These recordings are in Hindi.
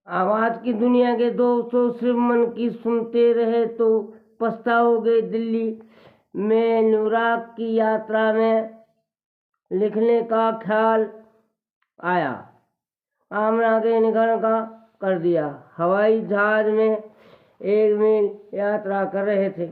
आवाज की दुनिया के दोस्तों, सिर्फ मन की सुनते रहे तो पछताओगे। दिल्ली में न्यूयॉर्क की यात्रा में लिखने का ख्याल आया, आमना के निकलने का कर दिया। हवाई जहाज में 1 मील यात्रा कर रहे थे।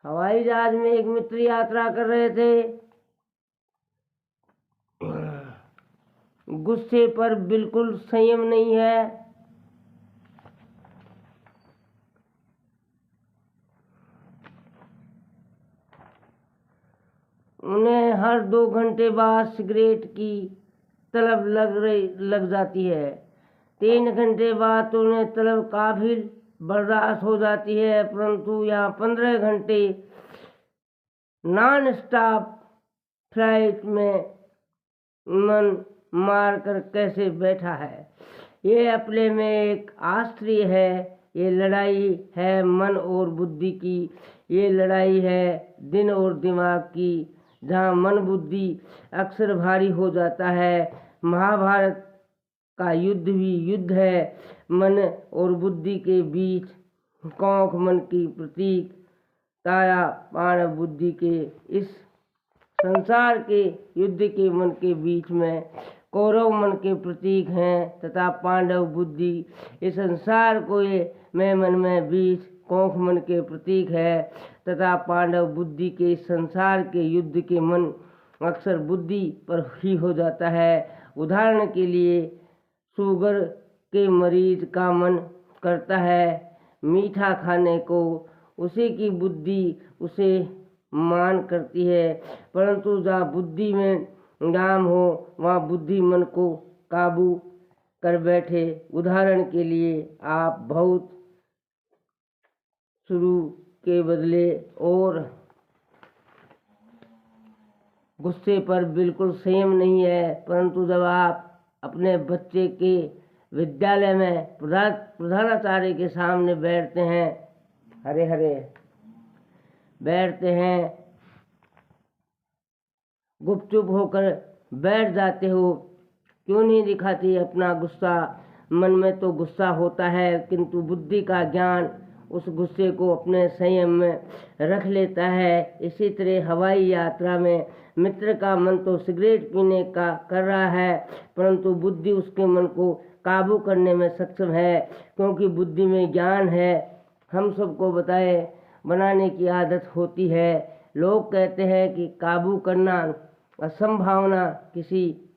हवाई जहाज में एक मित्र यात्रा कर रहे थे। गुस्से पर बिल्कुल संयम नहीं है। उन्हें हर 2 घंटे बाद सिगरेट की तलब लग जाती है। 3 घंटे बाद तो उन्हें तलब काफी बर्दाश्त हो जाती है, परंतु यहाँ 15 घंटे नॉन स्टॉप फ्लाइट में मन मार कर कैसे बैठा है। ये अपने में एक आश्चर्य है। ये लड़ाई है मन और बुद्धि की। ये लड़ाई है दिन और दिमाग की, जहाँ मन बुद्धि अक्सर भारी हो जाता है। महाभारत का युद्ध भी युद्ध है मन और बुद्धि के बीच। कौख मन की प्रतीक, ताया पांडव बुद्धि के। इस संसार के युद्ध के मन के बीच में कौरव मन के प्रतीक हैं तथा पांडव बुद्धि इस संसार को ये मैं मन में बीच कौख मन के प्रतीक है तथा पांडव बुद्धि के इस संसार के युद्ध के मन अक्सर बुद्धि पर ही हो जाता है। उदाहरण के लिए शुगर के मरीज का मन करता है मीठा खाने को, उसी की बुद्धि उसे मान करती है, परंतु जहाँ बुद्धि में नाम हो वहाँ बुद्धि मन को काबू कर बैठे। उदाहरण के लिए आप बहुत शुरू के बदले और गुस्से पर बिल्कुल संयम नहीं है, परंतु जब आप अपने बच्चे के विद्यालय में प्रधानाचार्य के सामने बैठते हैं, हरे हरे बैठते हैं, गुपचुप होकर बैठ जाते हो, क्यों नहीं दिखाती अपना गुस्सा। मन में तो गुस्सा होता है, किंतु बुद्धि का ज्ञान उस गुस्से को अपने संयम में रख लेता है। इसी तरह हवाई यात्रा में मित्र का मन तो सिगरेट पीने का कर रहा है, परंतु बुद्धि उसके मन को काबू करने में सक्षम है, क्योंकि बुद्धि में ज्ञान है। हम सबको बनाने की आदत होती है। लोग कहते हैं कि काबू करना असंभावना। किसी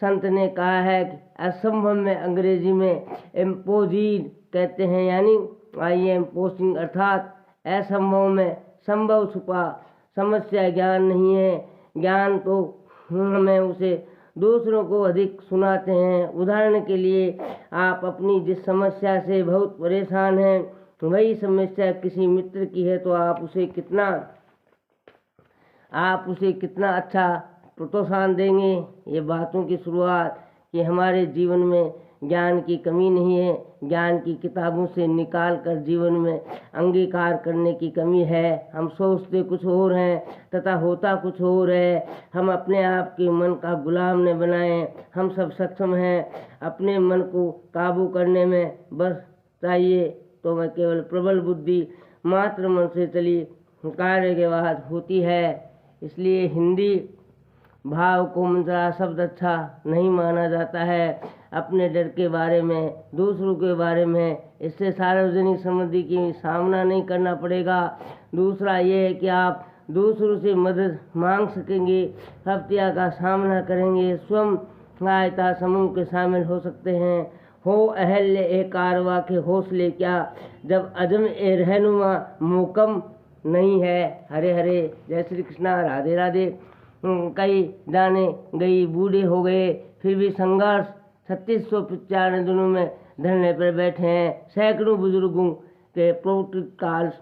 संत ने कहा है कि असंभव में अंग्रेजी में इम्पोजिड कहते हैं, यानी आई एम पोस्टिंग, अर्थात असंभव में संभव छुपा। समस्या ज्ञान नहीं है, ज्ञान तो हमें उसे दूसरों को अधिक सुनाते हैं। उदाहरण के लिए आप अपनी जिस समस्या से बहुत परेशान हैं, वही समस्या किसी मित्र की है तो आप उसे कितना अच्छा प्रोत्साहन देंगे। ये बातों की शुरुआत कि हमारे जीवन में ज्ञान की कमी नहीं है, ज्ञान की किताबों से निकाल कर जीवन में अंगीकार करने की कमी है। हम सोचते कुछ और हैं तथा होता कुछ और है। हम अपने आप के मन का गुलाम न बनाएं। हम सब सक्षम हैं अपने मन को काबू करने में, बस चाहिए तो मैं केवल प्रबल बुद्धि मात्र मन से चली कार्य के बाद होती है। इसलिए हिंदी भाव को मंत्रा शब्द अच्छा नहीं माना जाता है। अपने डर के बारे में, दूसरों के बारे में, इससे सार्वजनिक समृद्धि की सामना नहीं करना पड़ेगा। दूसरा ये है कि आप दूसरों से मदद मांग सकेंगे, हत्या का सामना करेंगे, स्वयं सहायता समूह के शामिल हो सकते हैं। हो अहल्य ए कारवा के हौसले क्या, जब अजम ए रहनुमा मोकम नहीं है। हरे हरे, जय श्री कृष्णा, राधे राधे। कई दाने गई बूढ़े हो गए, फिर भी संघर्ष 3695 दिनों में धरने पर बैठे हैं। सैकड़ों बुजुर्गों के प्रोटोकॉल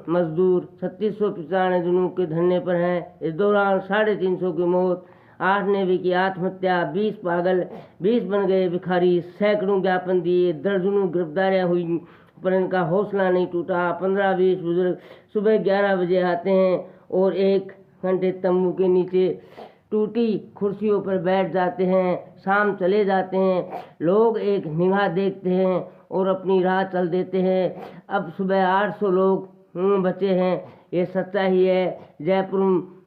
मजदूर 3695 दिनों के धरने पर हैं। इस दौरान 350 की मौत, 8 ने भी की आत्महत्या, 20 पागल, 20 बन गए भिखारी, सैकड़ों ज्ञापन दिए, दर्जनों गिरफ्तारियां हुई पर इनका हौसला नहीं टूटा। 15-20 बुजुर्ग सुबह 11 बजे आते हैं और 1 घंटे तंबू के नीचे टूटी कुर्सियों पर बैठ जाते हैं। शाम चले जाते हैं, लोग एक निगाह देखते हैं और अपनी राह चल देते हैं। अब सुबह 800 लोग बचे हैं। ये सच्चाई है। जयपुर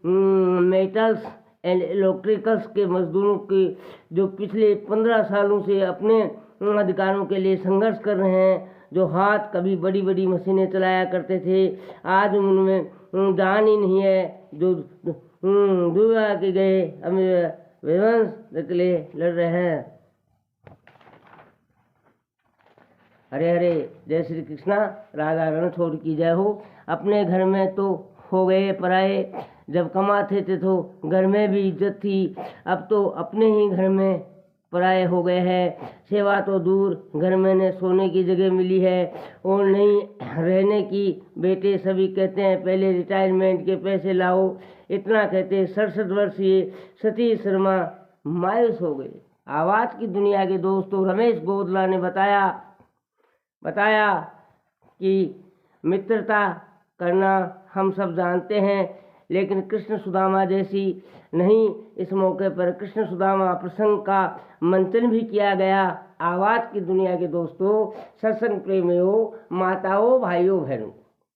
मेटल्स एंड इलेक्ट्रिकल्स के मजदूरों की जो पिछले 15 सालों से अपने अधिकारों के लिए संघर्ष कर रहे हैं, जो हाथ कभी बड़ी बड़ी मशीनें चलाया करते थे, आज उनमें जान ही नहीं है, जो दुआ के गए हमें विध्वंस के लिए लड़ रहे हैं। हरे हरे, जय श्री कृष्णा, राधा रणछोड़ की जय हो। अपने घर में तो हो गए पराए, जब कमाते थे तो घर में भी इज्जत थी, अब तो अपने ही घर में पराए हो गए हैं। सेवा तो दूर, घर में न सोने की जगह मिली है और नहीं रहने की। बेटे सभी कहते हैं पहले रिटायरमेंट के पैसे लाओ, इतना कहते 67 वर्षीय सतीश शर्मा मायूस हो गए। आवाज़ की दुनिया के दोस्तों, रमेश गोदला ने बताया कि मित्रता करना हम सब जानते हैं, लेकिन कृष्ण सुदामा जैसी नहीं। इस मौके पर कृष्ण सुदामा प्रसंग का मंचन भी किया गया। आवाज़ की दुनिया के दोस्तों, सत्संग प्रेमियों, माताओं, भाइयों, बहनों,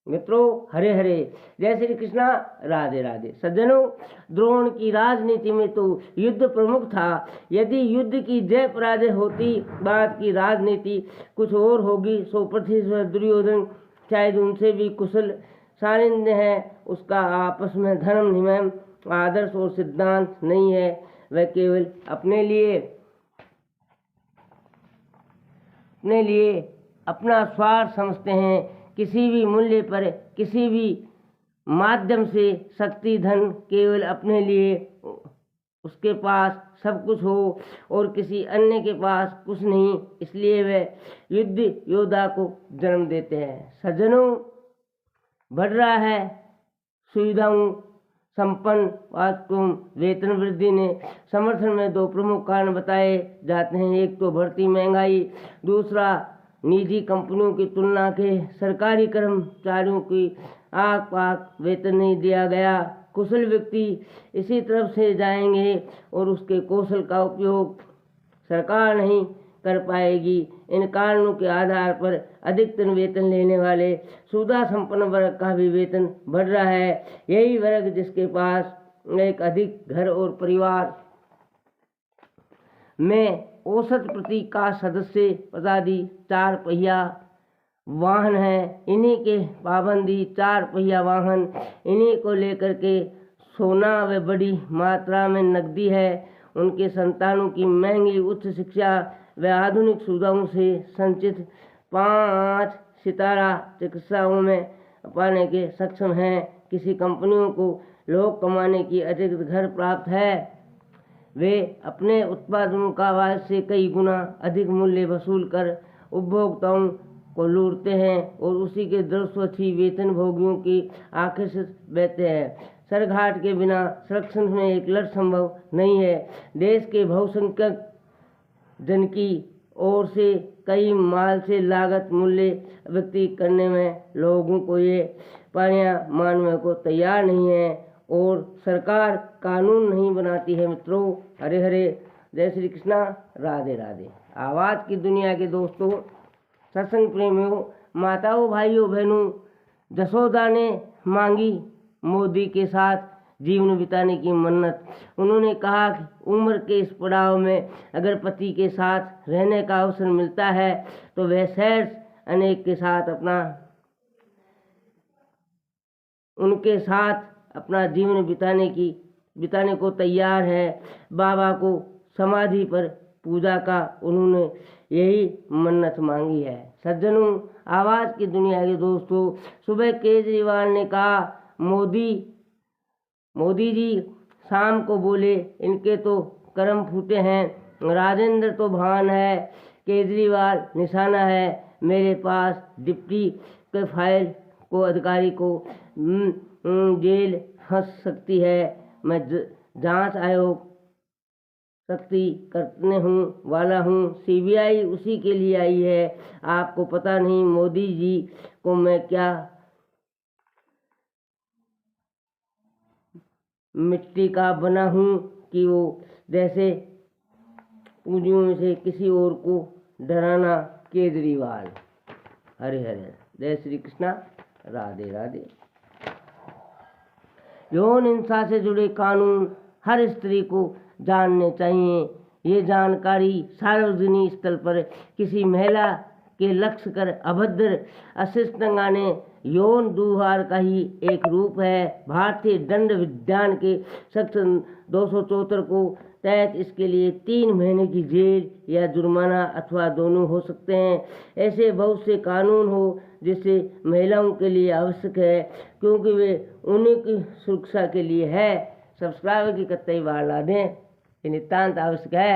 मित्रों, हरे हरे, जय श्री कृष्णा, राधे राधे। सज्जनों, द्रोण की राजनीति में तो युद्ध प्रमुख था। यदि युद्ध की जय पराजय होती, बात की राजनीति कुछ और होगी। 100% दुर्योधन शायद उनसे भी कुशल सारिंद है। उसका आपस में धर्म नियम आदर्श और सिद्धांत नहीं है। वह केवल अपने लिए अपना स्वार्थ समझते हैं। किसी भी मूल्य पर, किसी भी माध्यम से शक्ति धन केवल अपने लिए, उसके पास सब कुछ हो और किसी अन्य के पास कुछ नहीं, इसलिए वे युद्ध योद्धा को जन्म देते हैं। सज्जनों, बढ़ रहा है सुविधाओं संपन्न वास्तव वेतन वृद्धि ने समर्थन में 2 प्रमुख कारण बताए जाते हैं। एक तो बढ़ती महंगाई, दूसरा निजी कंपनियों की तुलना के सरकारी कर्मचारियों की आग पाक वेतन नहीं दिया गया। कुशल व्यक्ति इसी तरफ से जाएंगे और उसके कौशल का उपयोग सरकार नहीं कर पाएगी। इन कारणों के आधार पर अधिकतम वेतन लेने वाले सुविधा संपन्न वर्ग का भी वेतन बढ़ रहा है। यही वर्ग जिसके पास एक अधिक घर और परिवार में औसत प्रति का सदस्य पदादी 4 पहिया वाहन है, इन्हीं के पाबंदी 4 पहिया वाहन, इन्हीं को लेकर के सोना व बड़ी मात्रा में नकदी है। उनके संतानों की महंगी उच्च शिक्षा व आधुनिक सुविधाओं से संचित 5 सितारा चिकित्साओं में पाने के सक्षम हैं। किसी कंपनियों को लोग कमाने की अतिरिक्त घर प्राप्त है, वे अपने उत्पादों का वायु से कई गुना अधिक मूल्य वसूल कर उपभोक्ताओं को लूटते हैं और उसी के द्रव्यवती वेतन भोगियों की आकर्षित बहते हैं। सरघाट के बिना संरक्षण में एक लड़ संभव नहीं है। देश के बहुसंख्यक जन की ओर से कई माल से लागत मूल्य व्यक्ति करने में लोगों को ये पानियाँ मानने को तैयार नहीं है और सरकार कानून नहीं बनाती है। मित्रों, हरे हरे, जय श्री कृष्णा, राधे राधे। आवाज़ की दुनिया के दोस्तों, सत्संग प्रेमियों, माताओं, भाइयों, बहनों, जसोदा ने मांगी मोदी के साथ जीवन बिताने की मन्नत। उन्होंने कहा कि उम्र के इस पड़ाव में अगर पति के साथ रहने का अवसर मिलता है तो वह सहर्ष अनेक के साथ उनके साथ अपना जीवन बिताने को तैयार है। बाबा को समाधि पर पूजा का उन्होंने यही मन्नत मांगी है। सज्जनों, आवाज़ की दुनिया के दोस्तों, सुबह केजरीवाल ने कहा मोदी जी शाम को बोले इनके तो कर्म फूटे हैं, राजेंद्र तो भान है, केजरीवाल निशाना है। मेरे पास डिप्टी के फाइल को अधिकारी को जेल फंस सकती है। मैं जांच आयोग सख्ती करने वाला हूँ। सीबीआई उसी के लिए आई है। आपको पता नहीं मोदी जी को मैं क्या मिट्टी का बना हूँ कि वो जैसे पूंजियों में से किसी और को डराना। केजरीवाल। हरे हरे। जय श्री कृष्णा। राधे राधे। यौन हिंसा से जुड़े कानून हर स्त्री को जानने चाहिए। ये जानकारी सार्वजनिक स्थल पर किसी महिला के लक्ष्य कर अभद्र अशिष्ट टंगाने यौन दुर्व्यवहार का ही एक रूप है। भारतीय दंड विधान के सेक्शन 274 को तहत इसके लिए 3 महीने की जेल या जुर्माना अथवा दोनों हो सकते हैं। ऐसे बहुत से कानून हो जिससे महिलाओं के लिए आवश्यक है, क्योंकि वे उन्हीं की सुरक्षा के लिए है। सब्सक्राइबर की कतई बार ला दें, ये नितांत आवश्यक है।